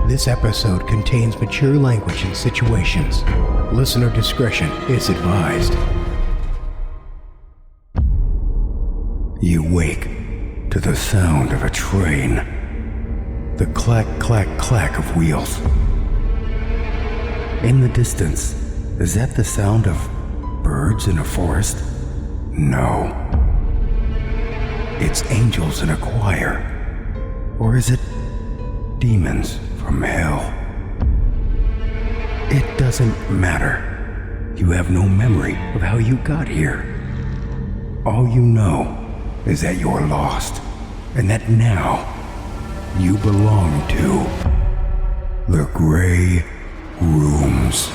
This episode contains mature language and situations. Listener discretion is advised. You wake to the sound of a train. The clack, clack, clack of wheels. In the distance, is that the sound of birds in a forest? No. It's angels in a choir. Or is it demons from hell? It doesn't matter. You have no memory of how you got here. All you know is that you're lost, and that now you belong to the Grey Rooms.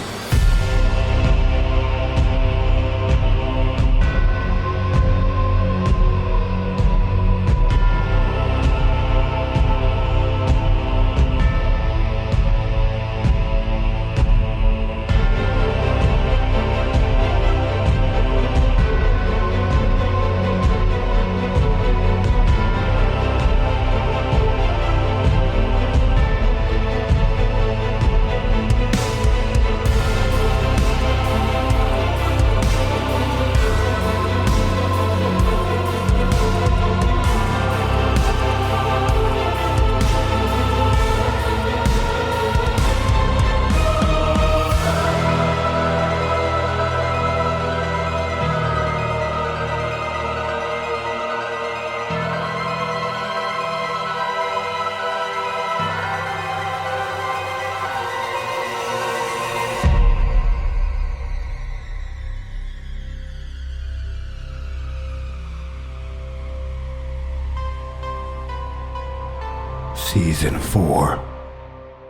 Season 4,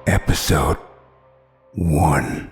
Episode 1.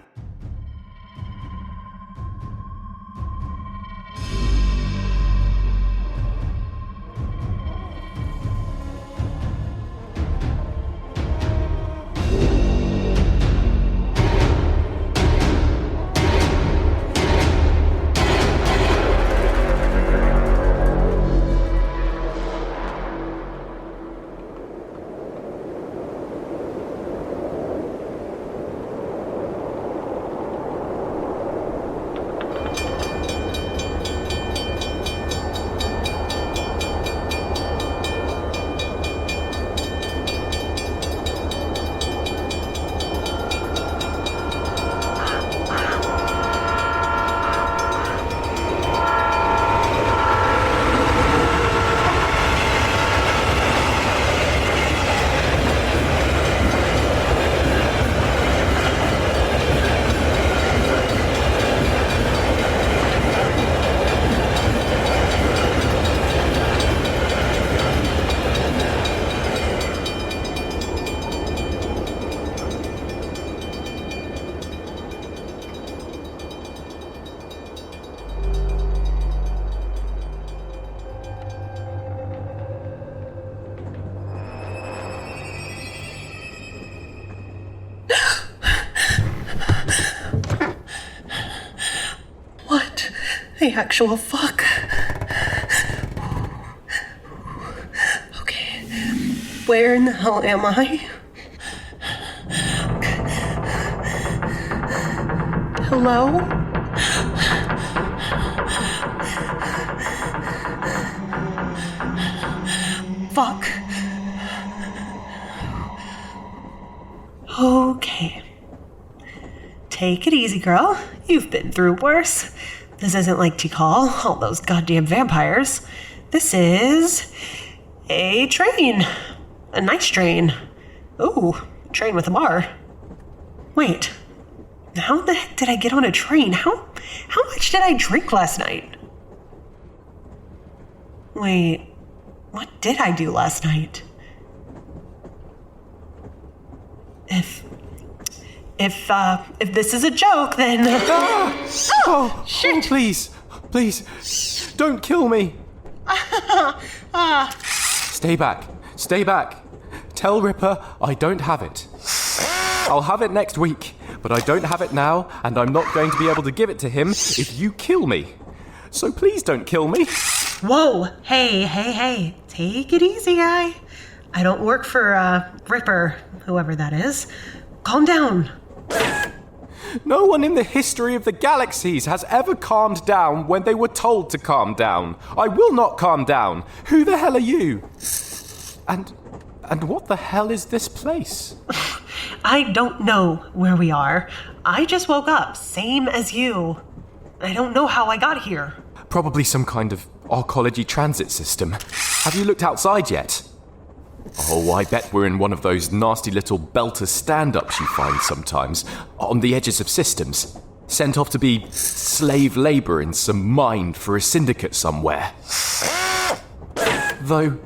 The actual fuck. Okay, where in the hell am I? Hello? Fuck. Okay. Take it easy, girl. You've been through worse. This isn't like Tikal, all those goddamn vampires. This is a train. A nice train. Ooh, train with a bar. Wait, how the heck did I get on a train? How much did I drink last night? Wait, what did I do last night? If this is a joke, then... Oh, shit! Oh, please, don't kill me. Stay back. Tell Ripper I don't have it. I'll have it next week, but I don't have it now, and I'm not going to be able to give it to him if you kill me. So please don't kill me. Whoa, hey. Take it easy, guy. I don't work for, Ripper, whoever that is. Calm down. No one in the history of the galaxies has ever calmed down when they were told to calm down. I will not calm down. Who the hell are you? And what the hell is this place? I don't know where we are. I just woke up, same as you. I don't know how I got here. Probably some kind of arcology transit system. Have you looked outside yet? Oh, I bet we're in one of those nasty little belter stand-ups you find sometimes, on the edges of systems, sent off to be slave labor in some mine for a syndicate somewhere. Though,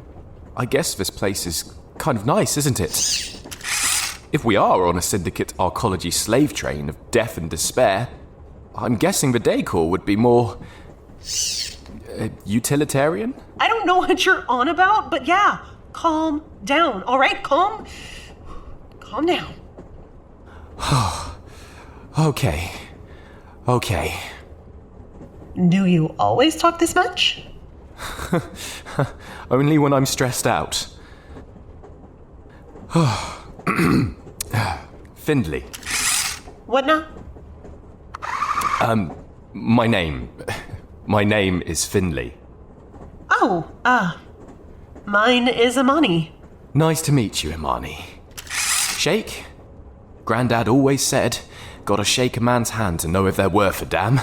I guess this place is kind of nice, isn't it? If we are on a syndicate arcology slave train of death and despair, I'm guessing the decor would be more utilitarian? I don't know what you're on about, but yeah, calm down, all right? Calm down. Okay. Do you always talk this much? Only when I'm stressed out. Findley. What now? My name is Findley. Oh, mine is Imani. Nice to meet you, Imani. Shake? Grandad always said, gotta shake a man's hand to know if they're worth a damn.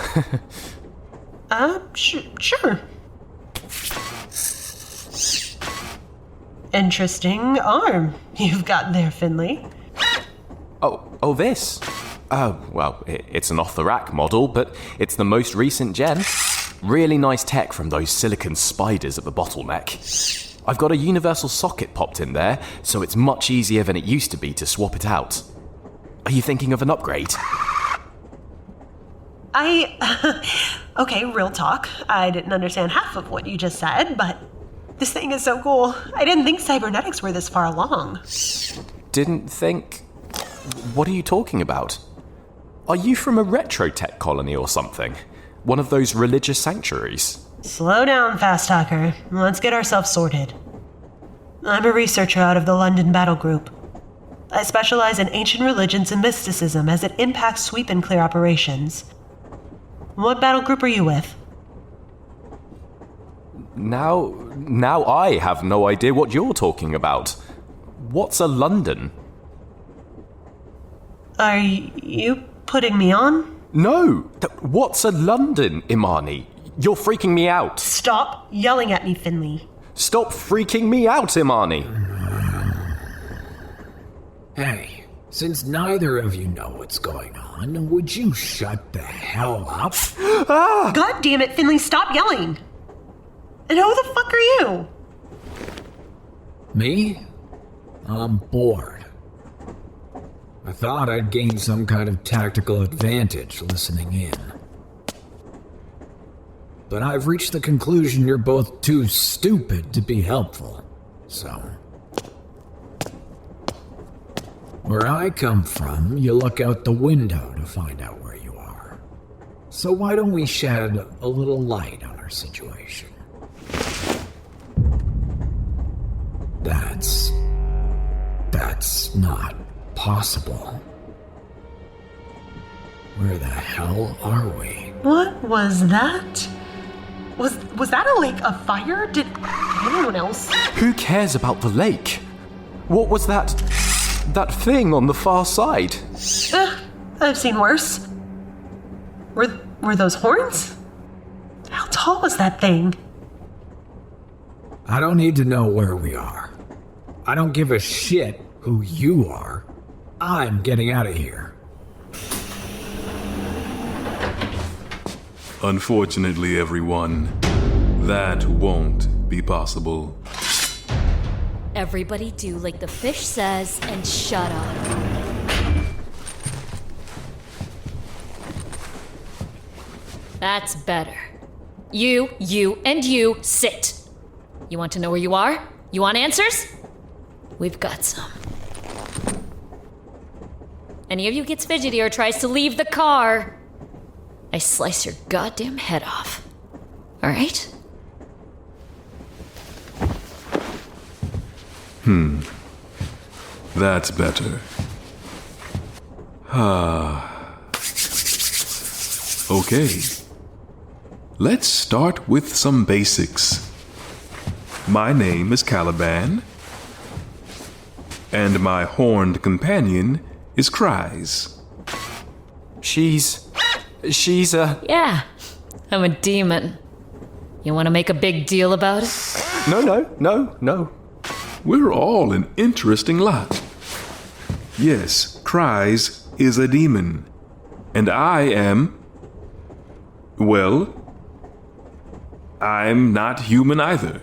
Sure. Interesting arm you've got there, Findley. Oh, this? Oh, well, it's an off-the-rack model, but it's the most recent gen. Really nice tech from those silicon spiders at the bottleneck. I've got a universal socket popped in there, so it's much easier than it used to be to swap it out. Are you thinking of an upgrade? Okay, real talk. I didn't understand half of what you just said, but this thing is so cool. I didn't think cybernetics were this far along. Didn't think? What are you talking about? Are you from a retro-tech colony or something? One of those religious sanctuaries? Slow down, fast talker. Let's get ourselves sorted. I'm a researcher out of the London Battle Group. I specialize in ancient religions and mysticism as it impacts sweep and clear operations. What battle group are you with? Now I have no idea what you're talking about. What's a London? Are you putting me on? No! What's a London, Imani? You're freaking me out. Stop yelling at me, Findley. Stop freaking me out, Imani. Hey, since neither of you know what's going on, would you shut the hell up? God damn it, Findley, stop yelling! And who the fuck are you? Me? I'm bored. I thought I'd gain some kind of tactical advantage listening in. But I've reached the conclusion you're both too stupid to be helpful, so... Where I come from, you look out the window to find out where you are. So why don't we shed a little light on our situation? That's not possible. Where the hell are we? What was that? Was that a lake of fire? Did anyone else? Who cares about the lake? What was that thing on the far side? I've seen worse. Were those horns? How tall was that thing? I don't need to know where we are. I don't give a shit who you are. I'm getting out of here. Unfortunately, everyone, that won't be possible. Everybody do like the fish says and shut up. That's better. You, and you, sit. You want to know where you are? You want answers? We've got some. Any of you gets fidgety or tries to leave the car, I slice your goddamn head off. All right? That's better. Okay. Let's start with some basics. My name is Caliban, and my horned companion is Kryze. She's a... Yeah, I'm a demon. You want to make a big deal about it? No. We're all an interesting lot. Yes, Kryze is a demon, and I am... well, I'm not human either.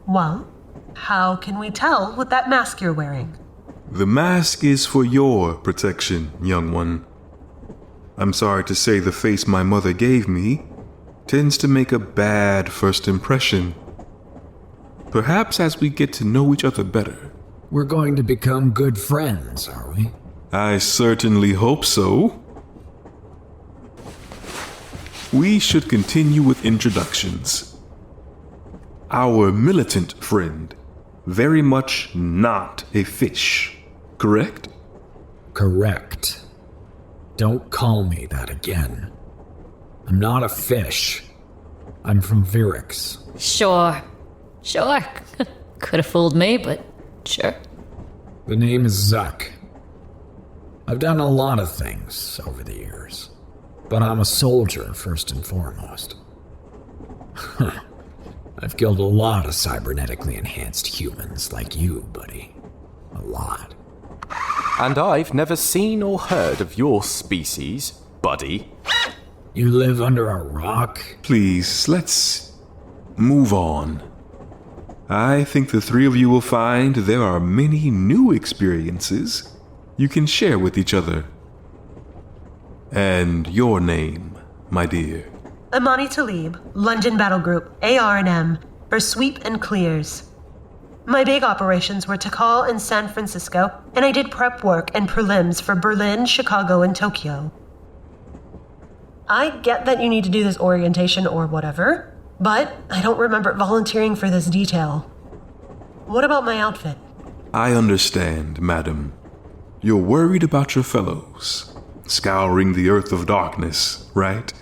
Well, how can we tell with that mask you're wearing? The mask is for your protection, young one. I'm sorry to say the face my mother gave me tends to make a bad first impression. Perhaps as we get to know each other better. We're going to become good friends, are we? I certainly hope so. We should continue with introductions. Our militant friend, very much not a fish, correct? Correct. Don't call me that again. I'm not a fish. I'm from Virix. Sure. Could have fooled me, but sure. The name is Zukk. I've done a lot of things over the years, but I'm a soldier first and foremost. I've killed a lot of cybernetically enhanced humans like you, buddy. A lot. And I've never seen or heard of your species, buddy. You live under a rock? Please, let's move on. I think the three of you will find there are many new experiences you can share with each other. And your name, my dear? Imani Talib, London Battle Group, AR&M, for sweep and clears. My big operations were Tikal and San Francisco, and I did prep work and prelims for Berlin, Chicago, and Tokyo. I get that you need to do this orientation or whatever, but I don't remember volunteering for this detail. What about my outfit? I understand, madam. You're worried about your fellows, scouring the earth of darkness, right?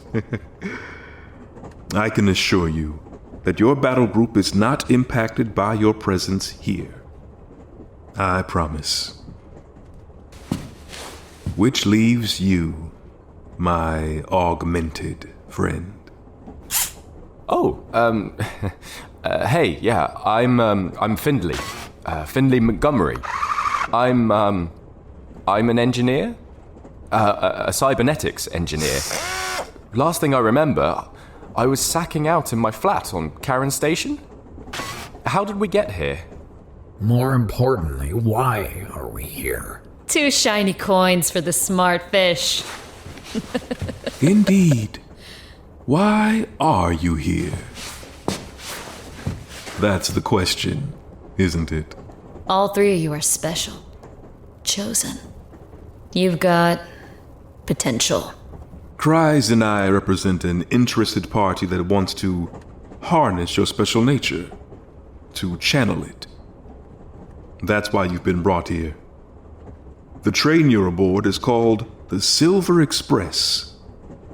I can assure you that your battle group is not impacted by your presence here. I promise. Which leaves you, my augmented friend. Oh, hey, yeah, I'm Findley. Findley Montgomery. I'm an engineer? A cybernetics engineer. Last thing I remember, I was sacking out in my flat on Karen Station. How did we get here? More importantly, why are we here? 2 shiny coins for the smart fish. Indeed. Why are you here? That's the question, isn't it? All 3 of you are special. Chosen. You've got potential. Kryze and I represent an interested party that wants to harness your special nature, to channel it. That's why you've been brought here. The train you're aboard is called the Silver Express.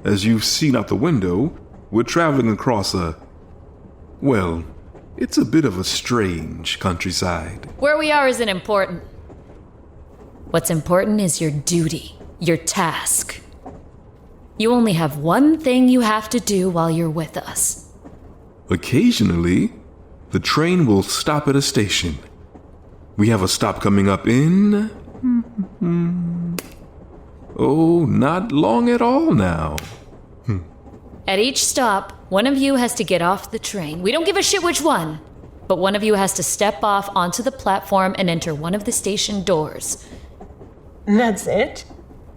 As you've seen out the window, we're traveling across well, it's a bit of a strange countryside. Where we are isn't important. What's important is your duty, your task. You only have one thing you have to do while you're with us. Occasionally, the train will stop at a station. We have a stop coming up in... oh, not long at all now. At each stop, one of you has to get off the train. We don't give a shit which one, but one of you has to step off onto the platform and enter one of the station doors. That's it?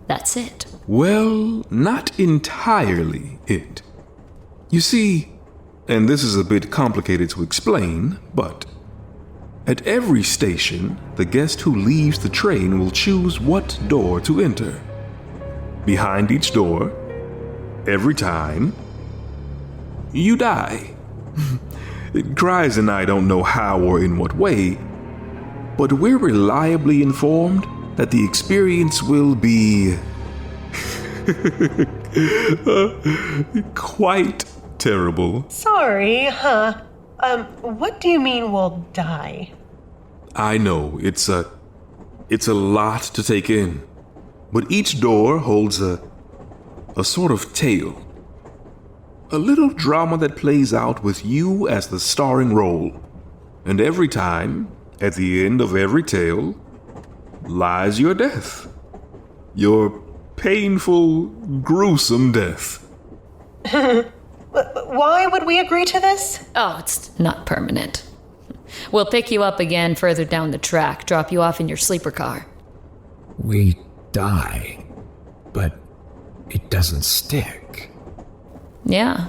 That's it. Well, not entirely it. You see, and this is a bit complicated to explain, but at every station, the guest who leaves the train will choose what door to enter. Behind each door, every time, you die. Kryze and I don't know how or in what way, but we're reliably informed that the experience will be quite terrible. Sorry, huh? What do you mean we'll die? I know, it's a lot to take in, but each door holds a sort of tale. A little drama that plays out with you as the starring role. And every time, at the end of every tale, lies your death. Your painful, gruesome death. Why would we agree to this? Oh, it's not permanent. We'll pick you up again further down the track, drop you off in your sleeper car. We die, but it doesn't stick. Yeah.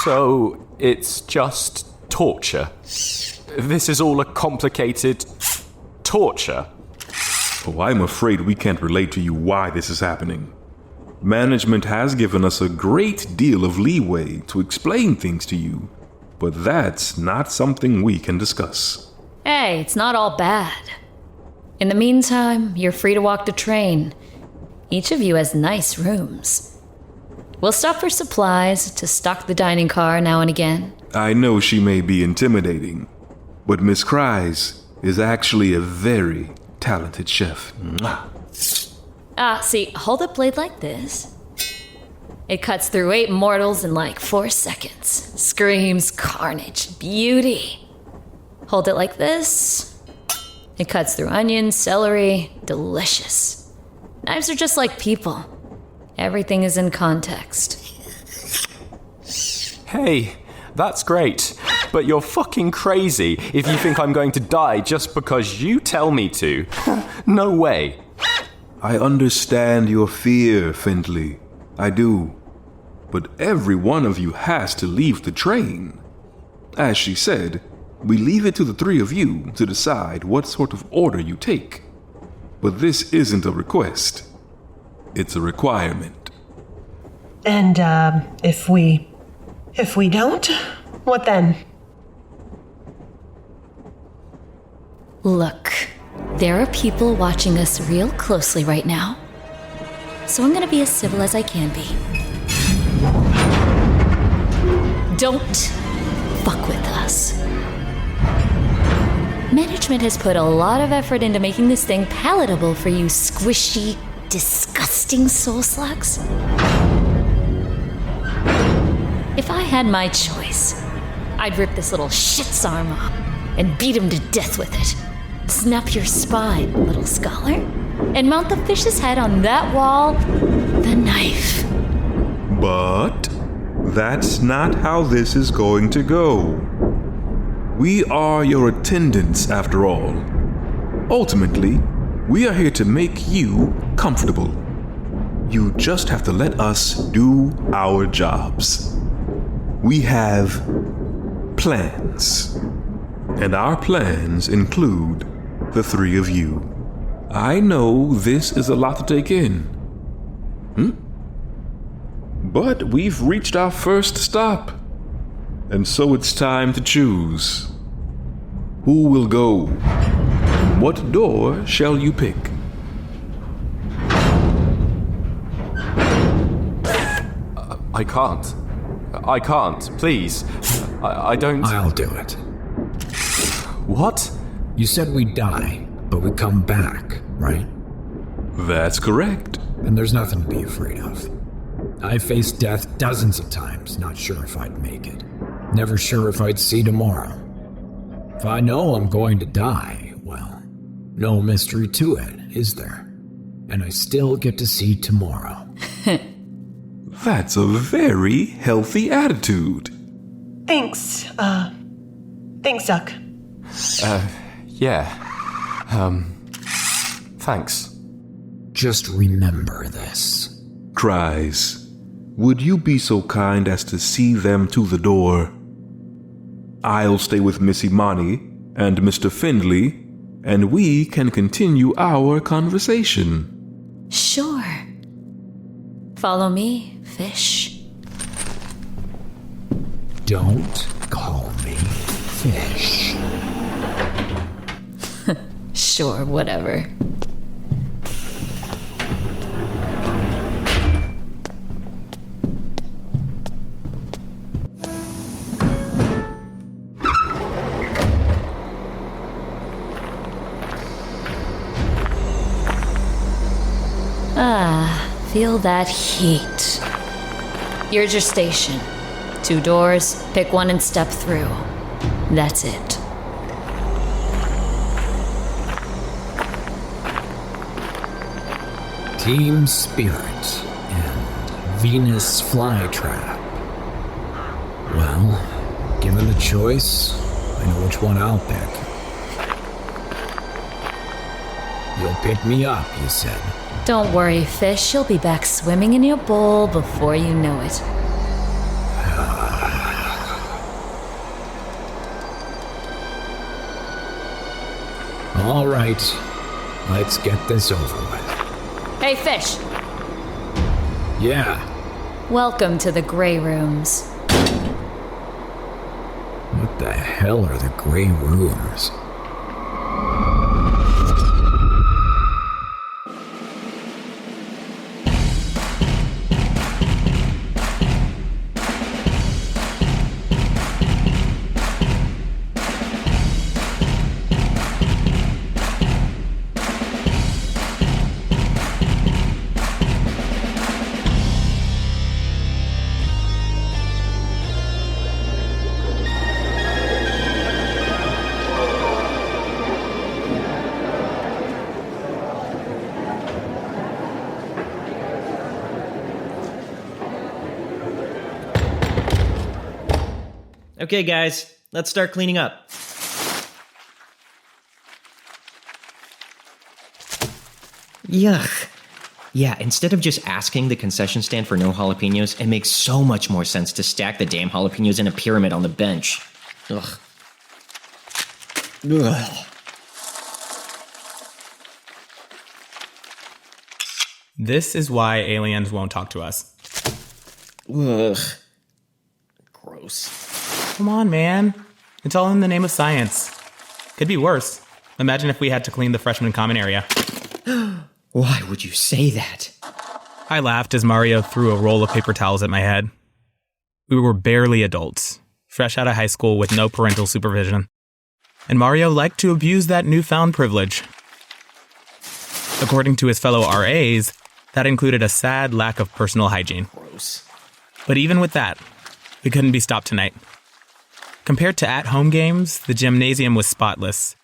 So, it's just torture. This is all a complicated torture. Oh, I'm afraid we can't relate to you why this is happening. Management has given us a great deal of leeway to explain things to you, but that's not something we can discuss. Hey, it's not all bad. In the meantime, you're free to walk the train. Each of you has nice rooms. We'll stop for supplies to stock the dining car now and again. I know she may be intimidating, but Miss Kryze is actually a very talented chef. See, hold the blade like this. It cuts through 8 mortals in like 4 seconds. Screams carnage, beauty. Hold it like this. It cuts through onions, celery, delicious. Knives are just like people. Everything is in context. Hey, that's great, but you're fucking crazy if you think I'm going to die just because you tell me to. No way. I understand your fear, Findley. I do. But every one of you has to leave the train. As she said, we leave it to the 3 of you to decide what sort of order you take. But this isn't a request. It's a requirement. And, if we don't, what then? Look, there are people watching us real closely right now. So I'm gonna be as civil as I can be. Don't fuck with us. Management has put a lot of effort into making this thing palatable for you squishy, disgusting soul slugs. If I had my choice, I'd rip this little shit's arm off and beat him to death with it. Snap your spine, little scholar, and mount the fish's head on that wall, the knife. But that's not how this is going to go. We are your attendants, after all. Ultimately, we are here to make you comfortable. You just have to let us do our jobs. We have plans. And our plans include the 3 of you. I know this is a lot to take in. But we've reached our first stop. And so it's time to choose. Who will go? What door shall you pick? I can't, please. I don't... I'll do it. What? You said we die, but we come back, right? That's correct. And there's nothing to be afraid of. I faced death dozens of times, not sure if I'd make it. Never sure if I'd see tomorrow. If I know I'm going to die, well, no mystery to it, is there? And I still get to see tomorrow. That's a very healthy attitude. Thanks, Zukk. Yeah. Thanks. Just remember this. Kryze, would you be so kind as to see them to the door? I'll stay with Miss Imani and Mr. Findley, and we can continue our conversation. Sure. Follow me, fish. Don't call me fish. Sure, whatever. Feel that heat. Here's your station. 2 doors, pick one and step through. That's it. Team Spirit and Venus Flytrap. Well, given the choice, I know which one I'll pick. You'll pick me up, you said. Don't worry, fish. You'll be back swimming in your bowl before you know it. All right, let's get this over with. Hey, fish! Yeah, Welcome to the Grey Rooms. what the hell are the Grey Rooms? Okay, guys, let's start cleaning up. Yuck. Yeah, instead of just asking the concession stand for no jalapenos, it makes so much more sense to stack the damn jalapenos in a pyramid on the bench. Ugh. Ugh. This is why aliens won't talk to us. Ugh. Gross. Come on, man. It's all in the name of science. Could be worse. Imagine if we had to clean the freshman common area. Why would you say that? I laughed as Mario threw a roll of paper towels at my head. We were barely adults, fresh out of high school with no parental supervision. And Mario liked to abuse that newfound privilege. According to his fellow RAs, that included a sad lack of personal hygiene. Gross. But even with that, we couldn't be stopped tonight. Compared to at-home games, the gymnasium was spotless,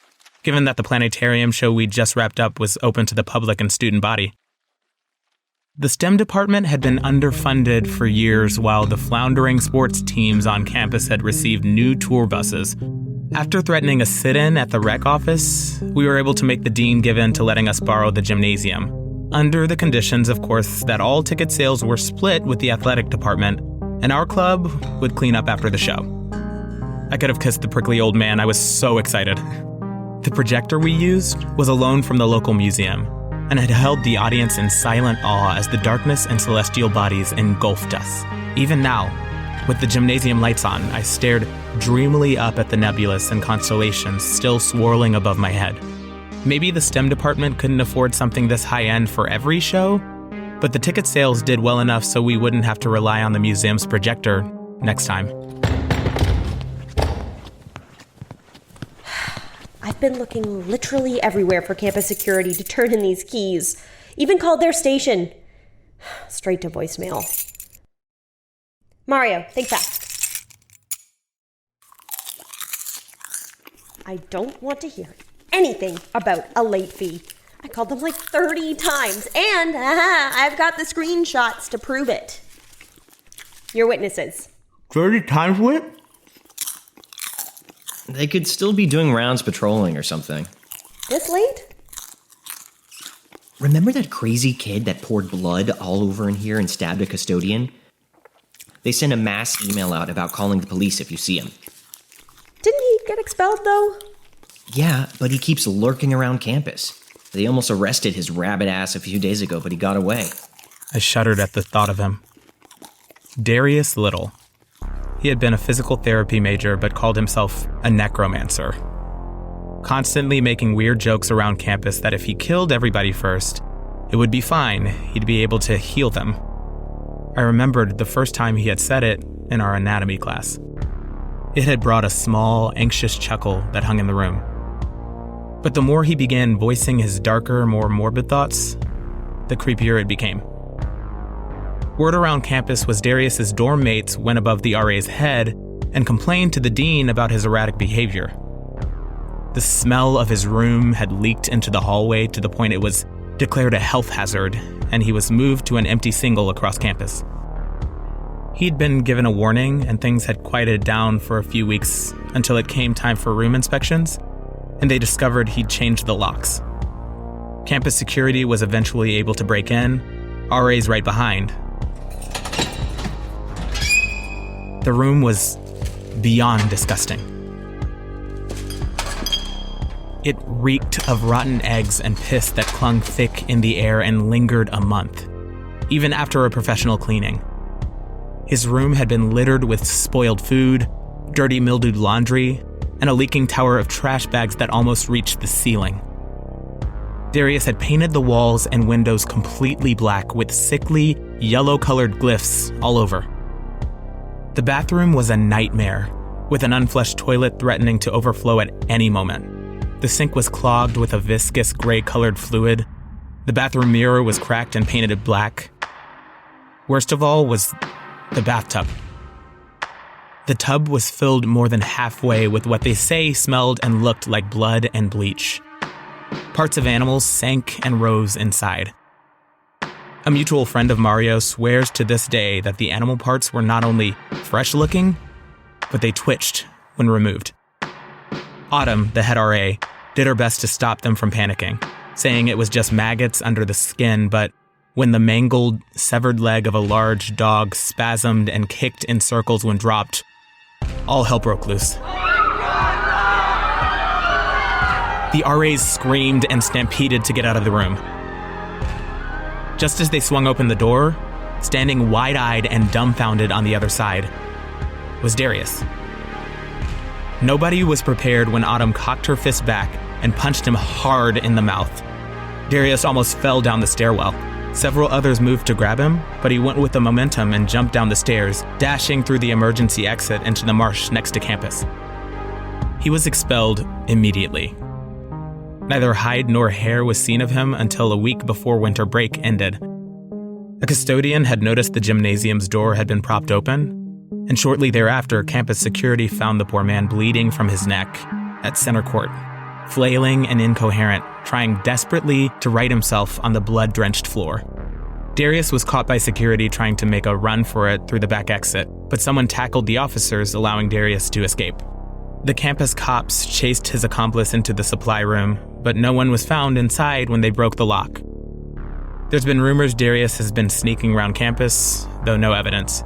given that the planetarium show we just wrapped up was open to the public and student body. The STEM department had been underfunded for years while the floundering sports teams on campus had received new tour buses. After threatening a sit-in at the rec office, we were able to make the dean give in to letting us borrow the gymnasium, under the conditions, of course, that all ticket sales were split with the athletic department, and our club would clean up after the show. I could have kissed the prickly old man. I was so excited. The projector we used was a loan from the local museum and had held the audience in silent awe as the darkness and celestial bodies engulfed us. Even now, with the gymnasium lights on, I stared dreamily up at the nebulous and constellations still swirling above my head. Maybe the STEM department couldn't afford something this high-end for every show, but the ticket sales did well enough so we wouldn't have to rely on the museum's projector next time. I've been looking literally everywhere for campus security to turn in these keys. Even called their station. Straight to voicemail. Mario, think fast. I don't want to hear anything about a late fee. I called them like 30 times, and I've got the screenshots to prove it. Your witnesses. 30 times what? They could still be doing rounds patrolling or something. This late? Remember that crazy kid that poured blood all over in here and stabbed a custodian? They sent a mass email out about calling the police if you see him. Didn't he get expelled, though? Yeah, but he keeps lurking around campus. They almost arrested his rabbit ass a few days ago, but he got away. I shuddered at the thought of him. Darius Little. He had been a physical therapy major but called himself a necromancer. constantly making weird jokes around campus that if he killed everybody first, it would be fine. He'd be able to heal them. I remembered the first time he had said it in our anatomy class. It had brought a small, anxious chuckle that hung in the room. But the more he began voicing his darker, more morbid thoughts, the creepier it became. Word around campus was Darius's dorm mates went above the RA's head and complained to the dean about his erratic behavior. The smell of his room had leaked into the hallway to the point it was declared a health hazard, and he was moved to an empty single across campus. He'd been given a warning, and things had quieted down for a few weeks until it came time for room inspections, and they discovered he'd changed the locks. Campus security was eventually able to break in, RA's right behind. The room was beyond disgusting. It reeked of rotten eggs and piss that clung thick in the air and lingered a month, even after a professional cleaning. His room had been littered with spoiled food, dirty mildewed laundry, and a leaking tower of trash bags that almost reached the ceiling. Darius had painted the walls and windows completely black with sickly, yellow-colored glyphs all over. The bathroom was a nightmare, with an unflushed toilet threatening to overflow at any moment. The sink was clogged with a viscous gray-colored fluid. The bathroom mirror was cracked and painted black. Worst of all was the bathtub. The tub was filled more than halfway with what they say smelled and looked like blood and bleach. Parts of animals sank and rose inside. A mutual friend of Mario swears to this day that the animal parts were not only fresh-looking, but they twitched when removed. Autumn, the head RA, did her best to stop them from panicking, saying it was just maggots under the skin, but when the mangled, severed leg of a large dog spasmed and kicked in circles when dropped, all hell broke loose. The RAs screamed and stampeded to get out of the room. Just as they swung open the door, standing wide-eyed and dumbfounded on the other side, was Darius. Nobody was prepared when Autumn cocked her fist back and punched him hard in the mouth. Darius almost fell down the stairwell. Several others moved to grab him, but he went with the momentum and jumped down the stairs, dashing through the emergency exit into the marsh next to campus. He was expelled immediately. Neither hide nor hair was seen of him until a week before winter break ended. A custodian had noticed the gymnasium's door had been propped open, and shortly thereafter, campus security found the poor man bleeding from his neck at center court, flailing and incoherent, trying desperately to right himself on the blood-drenched floor. Darius was caught by security trying to make a run for it through the back exit, but someone tackled the officers, allowing Darius to escape. The campus cops chased his accomplice into the supply room, but no one was found inside when they broke the lock. There's been rumors Darius has been sneaking around campus, though no evidence.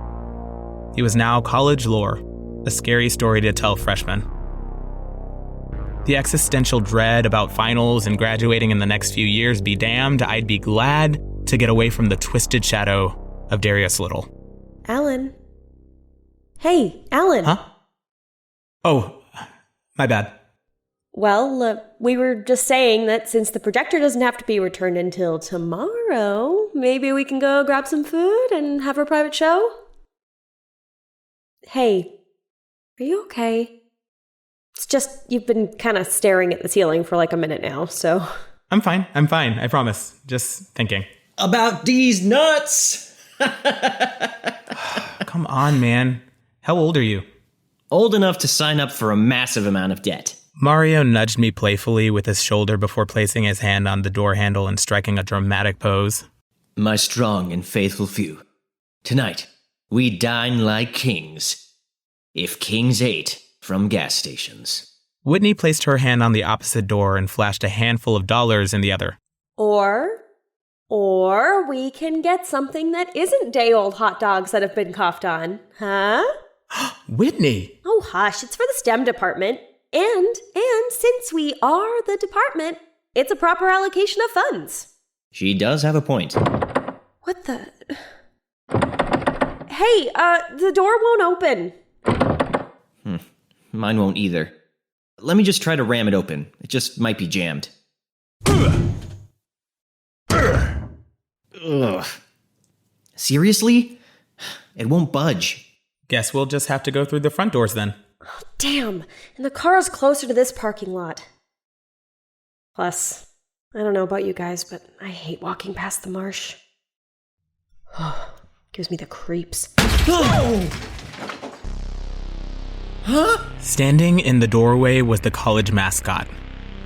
He was now college lore, a scary story to tell freshmen. The existential dread about finals and graduating in the next few years be damned, I'd be glad to get away from the twisted shadow of Darius Little. Alan. Hey, Alan. Huh? Oh, my bad. Well, we were just saying that since the projector doesn't have to be returned until tomorrow, maybe we can go grab some food and have our private show? Hey, are you okay? It's just, you've been kind of staring at the ceiling for like a minute now, so... I'm fine, I promise. Just thinking. About these nuts! Come on, man. How old are you? Old enough to sign up for a massive amount of debt. Mario nudged me playfully with his shoulder before placing his hand on the door handle and striking a dramatic pose. My strong and faithful few. Tonight, we dine like kings. If kings ate from gas stations. Whitney placed her hand on the opposite door and flashed a handful of dollars in the other. Or we can get something that isn't day-old hot dogs that have been coughed on, huh? Whitney! Oh, hush, it's for the STEM department. And since we are the department, it's a proper allocation of funds. She does have a point. What the... Hey, the door won't open. Mine won't either. Let me just try to ram it open. It just might be jammed. Ugh. Seriously? It won't budge. Guess we'll just have to go through the front doors then. Oh, damn. And the car is closer to this parking lot. Plus, I don't know about you guys, but I hate walking past the marsh. Gives me the creeps. Huh? Standing in the doorway was the college mascot,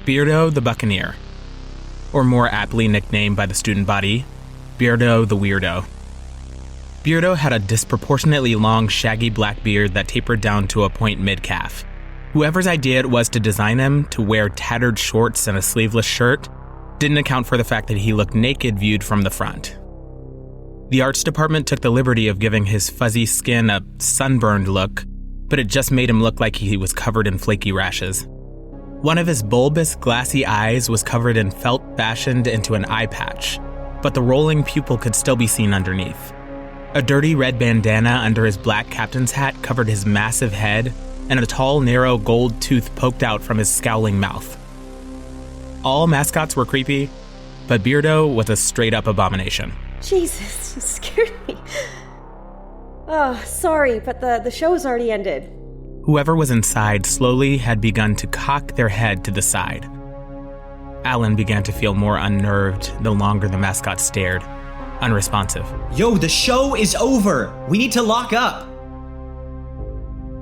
Beardo the Buccaneer, or more aptly nicknamed by the student body, Beardo the Weirdo. Beardo had a disproportionately long, shaggy black beard that tapered down to a point mid-calf. Whoever's idea it was to design him to wear tattered shorts and a sleeveless shirt didn't account for the fact that he looked naked viewed from the front. The arts department took the liberty of giving his fuzzy skin a sunburned look, but it just made him look like he was covered in flaky rashes. One of his bulbous, glassy eyes was covered in felt fashioned into an eye patch, but the rolling pupil could still be seen underneath. A dirty red bandana under his black captain's hat covered his massive head, and a tall, narrow gold tooth poked out from his scowling mouth. All mascots were creepy, but Beardo was a straight-up abomination. Jesus, you scared me. Oh, sorry, but the show's already ended. Whoever was inside slowly had begun to cock their head to the side. Alan began to feel more unnerved the longer the mascot stared, unresponsive. Yo, the show is over! We need to lock up!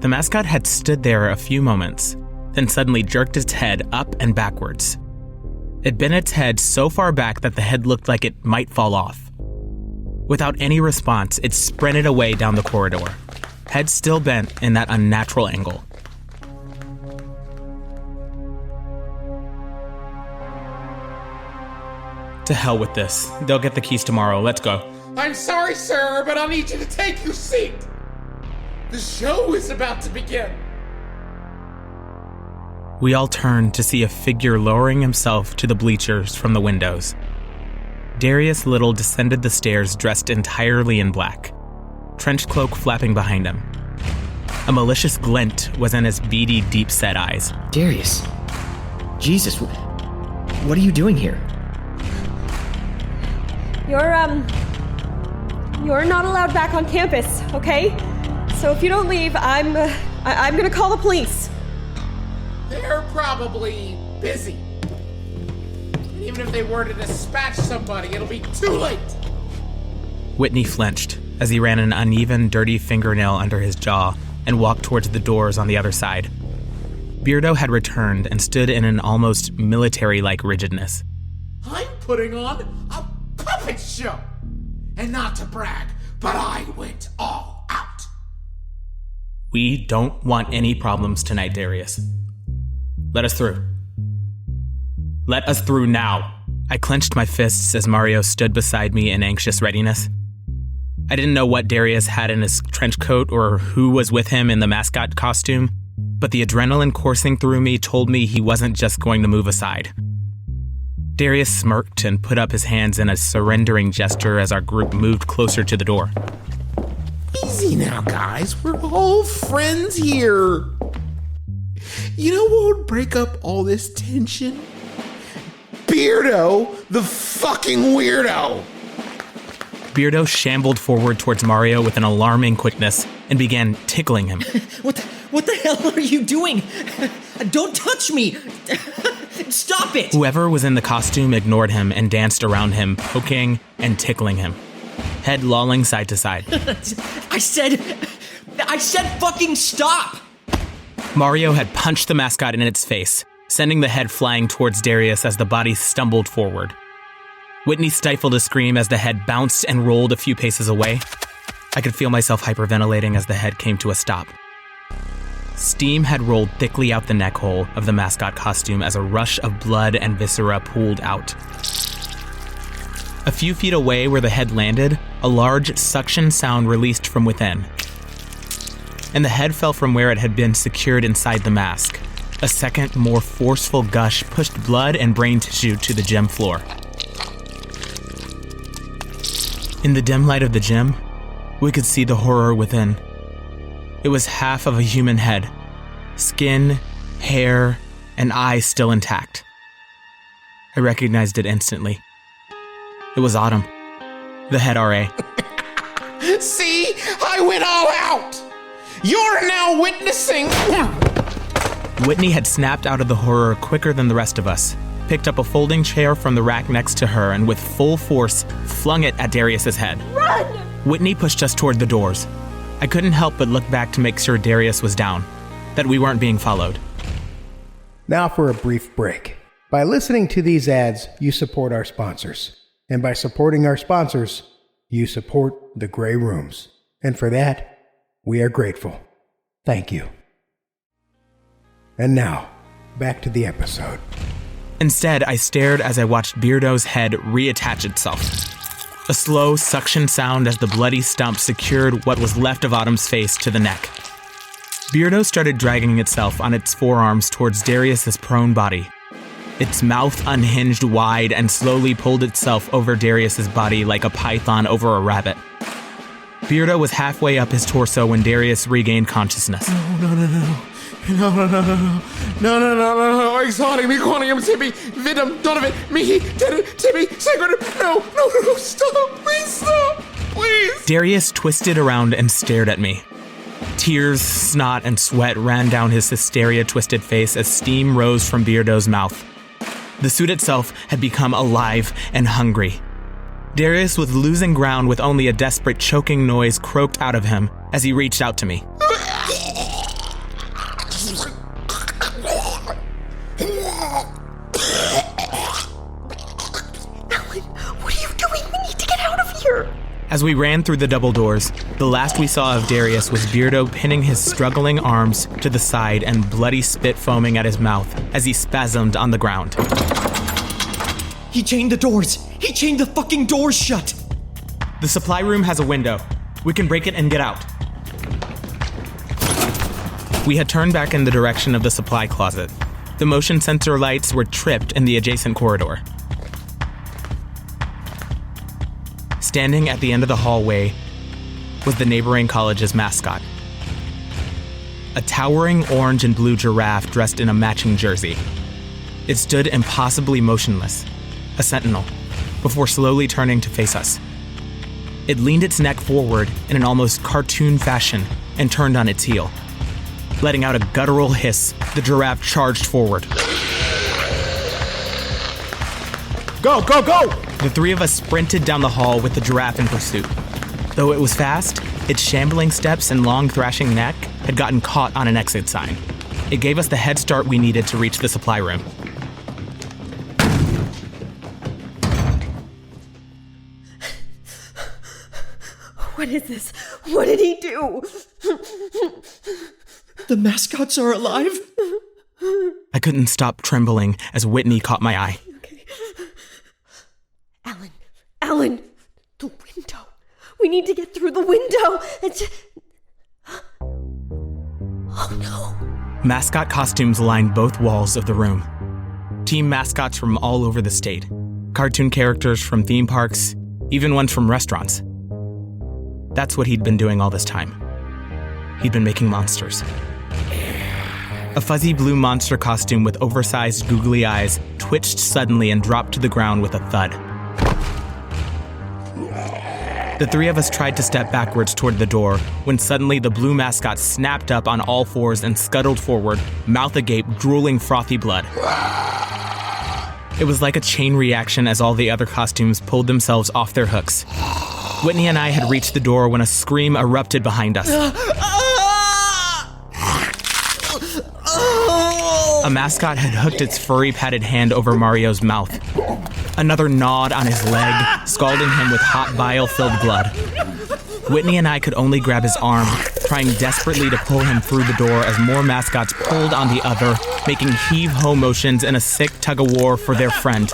The mascot had stood there a few moments, then suddenly jerked its head up and backwards. It bent its head so far back that the head looked like it might fall off. Without any response, it sprinted away down the corridor, head still bent in that unnatural angle. To hell with this. They'll get the keys tomorrow. Let's go. I'm sorry, sir, but I'll need you to take your seat. The show is about to begin. We all turned to see a figure lowering himself to the bleachers from the windows. Darius Little descended the stairs dressed entirely in black, trench cloak flapping behind him. A malicious glint was in his beady, deep-set eyes. Darius. Jesus, what are you doing here? You're not allowed back on campus, okay? So if you don't leave, I'm gonna call the police. They're probably busy. And even if they were to dispatch somebody, it'll be too late. Whitney flinched as he ran an uneven, dirty fingernail under his jaw and walked towards the doors on the other side. Beardo had returned and stood in an almost military-like rigidness. I'm putting on a puppet show. And not to brag, but I went all out. We don't want any problems tonight, Darius. Let us through. Let us through now. I clenched my fists as Mario stood beside me in anxious readiness. I didn't know what Darius had in his trench coat or who was with him in the mascot costume, but the adrenaline coursing through me told me he wasn't just going to move aside. Darius smirked and put up his hands in a surrendering gesture as our group moved closer to the door. Easy now, guys. We're all friends here. You know what would break up all this tension? Beardo, the fucking weirdo. Beardo shambled forward towards Mario with an alarming quickness and began tickling him. What the hell are you doing? Don't touch me! Stop it! Whoever was in the costume ignored him and danced around him, poking and tickling him, head lolling side to side. I said fucking stop! Mario had punched the mascot in its face, sending the head flying towards Darius as the body stumbled forward. Whitney stifled a scream as the head bounced and rolled a few paces away. I could feel myself hyperventilating as the head came to a stop. Steam had rolled thickly out the neck hole of the mascot costume as a rush of blood and viscera pooled out. A few feet away where the head landed, a large suction sound released from within, and the head fell from where it had been secured inside the mask. A second, more forceful gush pushed blood and brain tissue to the gym floor. In the dim light of the gym, we could see the horror within. It was half of a human head, skin, hair, and eyes still intact. I recognized it instantly. It was Autumn, the head RA. See? I went all out! You're now witnessing... Whitney had snapped out of the horror quicker than the rest of us, picked up a folding chair from the rack next to her, and with full force, flung it at Darius's head. Run! Whitney pushed us toward the doors. I couldn't help but look back to make sure Darius was down, that we weren't being followed. Now for a brief break. By listening to these ads, you support our sponsors. And by supporting our sponsors, you support the Grey Rooms. And for that, we are grateful. Thank you. And now, back to the episode. Instead, I stared as I watched Beardo's head reattach itself. A slow suction sound as the bloody stump secured what was left of Autumn's face to the neck. Beardo started dragging itself on its forearms towards Darius's prone body. Its mouth unhinged wide and slowly pulled itself over Darius's body like a python over a rabbit. Beardo was halfway up his torso when Darius regained consciousness. No, exotic me, quantum, Timmy, Vidum, Donovan, Mihi, Timmy, Sacred, no, stop, please. Darius twisted around and stared at me. Tears, snot, and sweat ran down his hysteria-twisted face as steam rose from Beardo's mouth. The suit itself had become alive and hungry. Darius was losing ground with only a desperate choking noise croaked out of him as he reached out to me. As we ran through the double doors, the last we saw of Darius was Beardo pinning his struggling arms to the side and bloody spit foaming at his mouth as he spasmed on the ground. He chained the doors! He chained the fucking doors shut! The supply room has a window. We can break it and get out. We had turned back in the direction of the supply closet. The motion sensor lights were tripped in the adjacent corridor. Standing at the end of the hallway was the neighboring college's mascot. A towering orange and blue giraffe dressed in a matching jersey. It stood impossibly motionless, a sentinel, before slowly turning to face us. It leaned its neck forward in an almost cartoon fashion and turned on its heel. Letting out a guttural hiss, the giraffe charged forward. Go! The three of us sprinted down the hall with the giraffe in pursuit. Though it was fast, its shambling steps and long thrashing neck had gotten caught on an exit sign. It gave us the head start we needed to reach the supply room. What is this? What did he do? The mascots are alive? I couldn't stop trembling as Whitney caught my eye. Okay. Alan, the window. We need to get through the window. Oh no. Mascot costumes lined both walls of the room. Team mascots from all over the state. Cartoon characters from theme parks, even ones from restaurants. That's what he'd been doing all this time. He'd been making monsters. A fuzzy blue monster costume with oversized googly eyes twitched suddenly and dropped to the ground with a thud. The three of us tried to step backwards toward the door when suddenly the blue mascot snapped up on all fours and scuttled forward, mouth agape, drooling frothy blood. It was like a chain reaction as all the other costumes pulled themselves off their hooks. Whitney and I had reached the door when a scream erupted behind us. A mascot had hooked its furry padded hand over Mario's mouth. Another gnawed on his leg, scalding him with hot bile-filled blood. Whitney and I could only grab his arm, trying desperately to pull him through the door as more mascots pulled on the other, making heave-ho motions in a sick tug-of-war for their friend.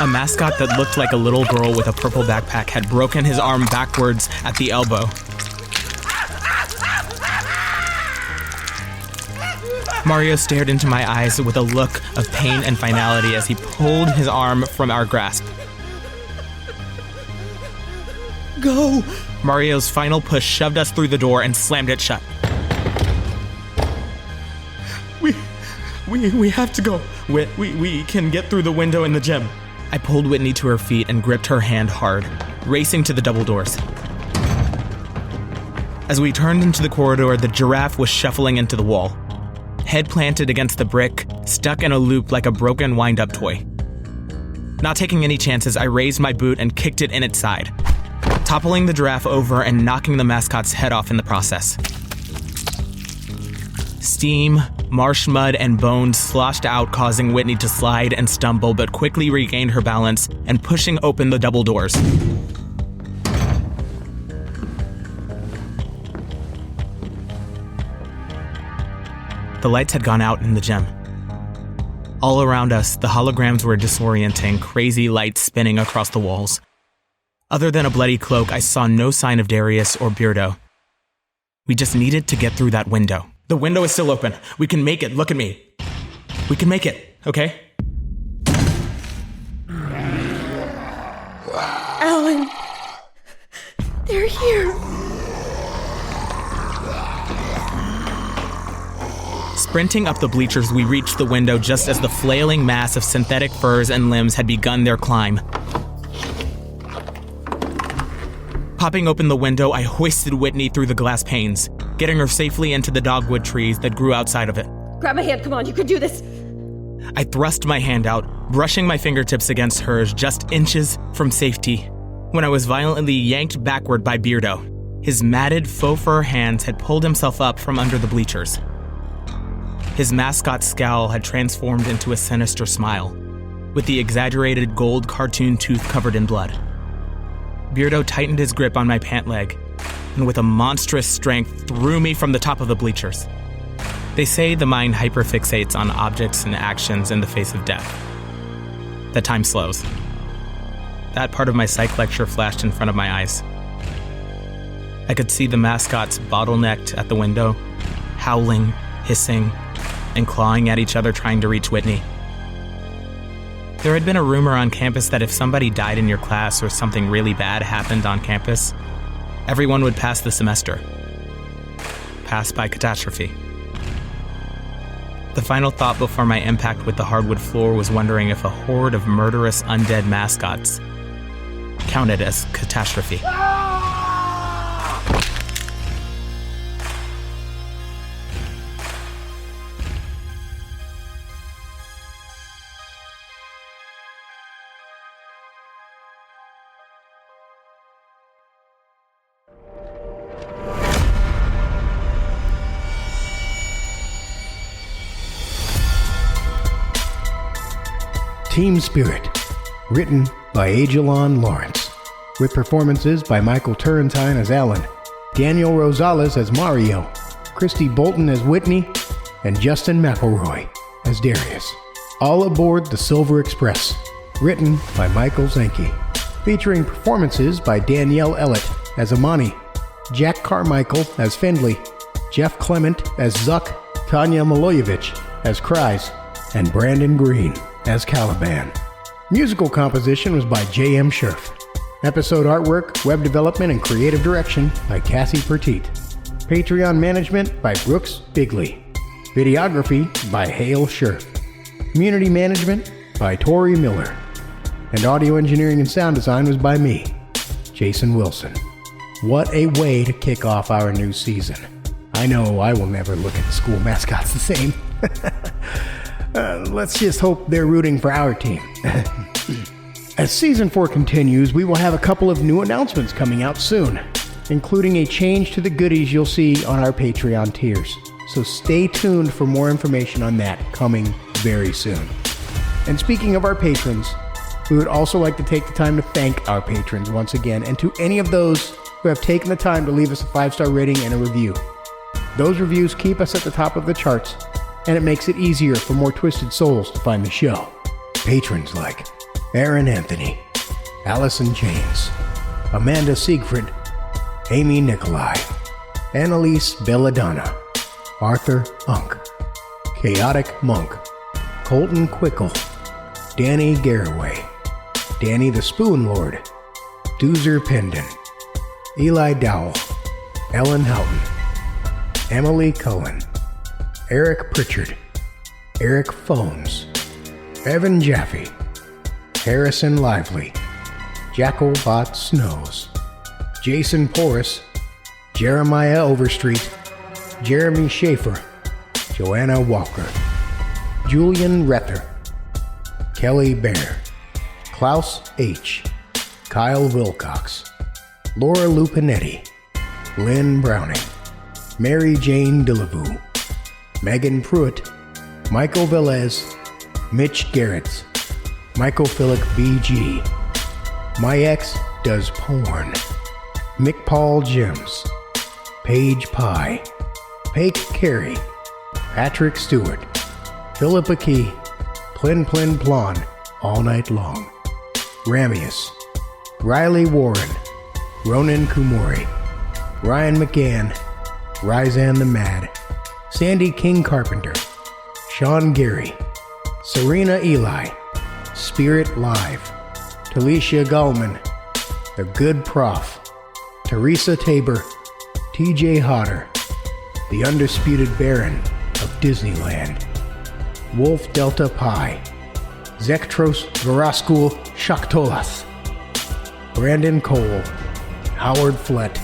A mascot that looked like a little girl with a purple backpack had broken his arm backwards at the elbow. Mario stared into my eyes with a look of pain and finality as he pulled his arm from our grasp. Go! Mario's final push shoved us through the door and slammed it shut. We have to go. We can get through the window in the gym. I pulled Whitney to her feet and gripped her hand hard, racing to the double doors. As we turned into the corridor, the giraffe was shuffling into the wall. Head planted against the brick, stuck in a loop like a broken wind-up toy. Not taking any chances, I raised my boot and kicked it in its side, toppling the giraffe over and knocking the mascot's head off in the process. Steam, marsh mud, and bones sloshed out, causing Whitney to slide and stumble, but quickly regained her balance and pushing open the double doors. The lights had gone out in the gym. All around us, the holograms were disorienting, crazy lights spinning across the walls. Other than a bloody cloak, I saw no sign of Darius or Beardo. We just needed to get through that window. The window is still open. We can make it. Look at me. We can make it, okay? Alan! They're here! Sprinting up the bleachers, we reached the window just as the flailing mass of synthetic furs and limbs had begun their climb. Popping open the window, I hoisted Whitney through the glass panes, getting her safely into the dogwood trees that grew outside of it. Grab my hand, come on, you can do this! I thrust my hand out, brushing my fingertips against hers just inches from safety, when I was violently yanked backward by Beardo. His matted faux fur hands had pulled himself up from under the bleachers. His mascot scowl had transformed into a sinister smile, with the exaggerated gold cartoon tooth covered in blood. Beardo tightened his grip on my pant leg, and with a monstrous strength threw me from the top of the bleachers. They say the mind hyperfixates on objects and actions in the face of death. That time slows. That part of my psych lecture flashed in front of my eyes. I could see the mascots bottlenecked at the window, howling, hissing, and clawing at each other trying to reach Whitney. There had been a rumor on campus that if somebody died in your class or something really bad happened on campus, everyone would pass the semester. Pass by catastrophe. The final thought before my impact with the hardwood floor was wondering if a horde of murderous undead mascots counted as catastrophe. Team Spirit, written by Aijalon Lawrence, with performances by Michael Turrentine as Alan, Daniel Rosales as Mario, Christy Bolton as Whitney, and Justin McElroy as Darius. All aboard the Silver Express, written by Michael Zenke, featuring performances by Danyelle Ellet as Imani, Jack Carmichael as Findley, Jeff Clement as Zukk, Tanja Melojevic as Kryze, and Brandon Greene as Caliban. Musical composition was by J.M. Scherf. Episode artwork, web development, and creative direction by Cassie Pertit. Patreon management by Brooks Bigley. Videography by Hale Scherf. Community management by Tori Miller. And audio engineering and sound design was by me, Jason Wilson. What a way to kick off our new season. I know I will never look at the school mascots the same. Let's just hope they're rooting for our team. As Season 4 continues, we will have a couple of new announcements coming out soon, including a change to the goodies you'll see on our Patreon tiers. So stay tuned for more information on that coming very soon. And speaking of our patrons, we would also like to take the time to thank our patrons once again, and to any of those who have taken the time to leave us a 5-star rating and a review. Those reviews keep us at the top of the charts, and it makes it easier for more twisted souls to find the show. Patrons like Aaron Anthony, Allison James, Amanda Siegfried, Amy Nikolai, Annalise Belladonna, Arthur Unk, Chaotic Monk, Colton Quickle, Danny Garraway, Danny the Spoon Lord, Doozer Pendon, Eli Dowell, Ellen Houghton, Emily Cullen, Eric Pritchard, Eric Fones, Evan Jaffe, Harrison Lively, Jackal Bot Snows, Jason Porras, Jeremiah Overstreet, Jeremy Schaefer, Joanna Walker, Julian Rether, Kelly Bear, Klaus H., Kyle Wilcox, Laura Lupinetti, Lynn Browning, Mary Jane Dillevue, Megan Pruitt, Michael Velez, Mitch Garrett, Michael Phillick BG, My Ex Does Porn, Mick Paul Jims, Paige Pye, Paige Carey, Patrick Stewart, Philippa Key, Plin Plin Plon, All Night Long, Ramius, Riley Warren, Ronan Kumori, Ryan McGann, Ryzan the Mad, Sandy King Carpenter, Sean Gary, Serena Eli, Spirit Live, Talisha Gullman, The Good Prof, Teresa Tabor, TJ Hodder, The Undisputed Baron of Disneyland, Wolf Delta Pi, Zektros Veraskul Shaktolas, Brandon Cole, Howard Flett,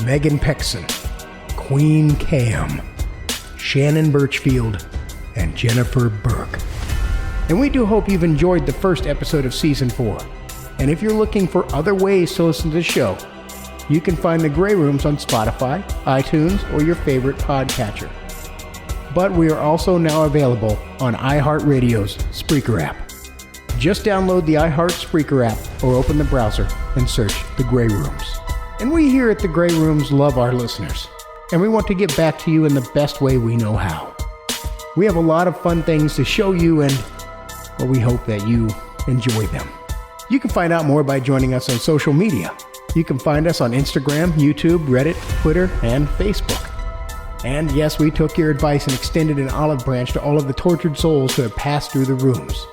Megan Pexon, Queen Cam, Shannon Birchfield, and Jennifer Burke. And we do hope you've enjoyed the first episode of Season 4. And if you're looking for other ways to listen to the show, you can find the Grey Rooms on Spotify, iTunes, or your favorite podcatcher. But we are also now available on iHeartRadio's Spreaker app. Just download the iHeart Spreaker app or open the browser and search The Grey Rooms. And we here at The Grey Rooms love our listeners, and we want to get back to you in the best way we know how. We have a lot of fun things to show you, and well, we hope that you enjoy them. You can find out more by joining us on social media. You can find us on Instagram, YouTube, Reddit, Twitter, and Facebook. And yes, we took your advice and extended an olive branch to all of the tortured souls who have passed through the rooms.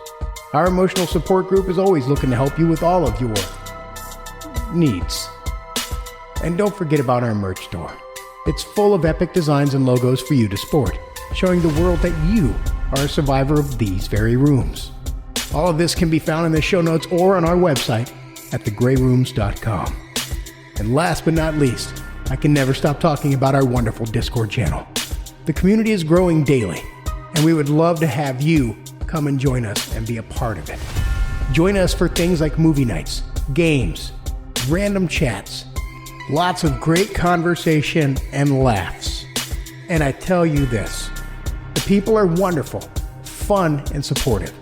Our emotional support group is always looking to help you with all of your needs. And don't forget about our merch store. It's full of epic designs and logos for you to sport, showing the world that you are a survivor of these very rooms. All of this can be found in the show notes or on our website at thegrayrooms.com. And last but not least, I can never stop talking about our wonderful Discord channel. The community is growing daily, and we would love to have you come and join us and be a part of it. Join us for things like movie nights, games, random chats, lots of great conversation and laughs. And I tell you this, the people are wonderful, fun, and supportive.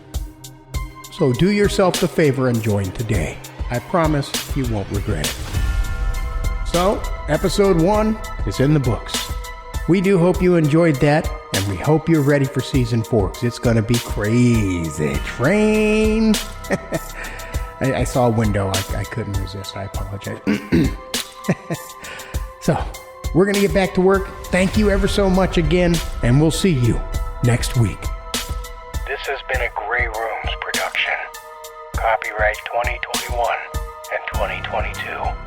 So do yourself the favor and join today. I promise you won't regret it. So, episode 1 is in the books. We do hope you enjoyed that, and we hope you're ready for season 4, because it's going to be crazy. Train! I saw a window. I couldn't resist. I apologize. So, we're going to get back to work. Thank you ever so much again, and we'll see you next week. This has been a Grey Rooms production. Copyright 2021 and 2022.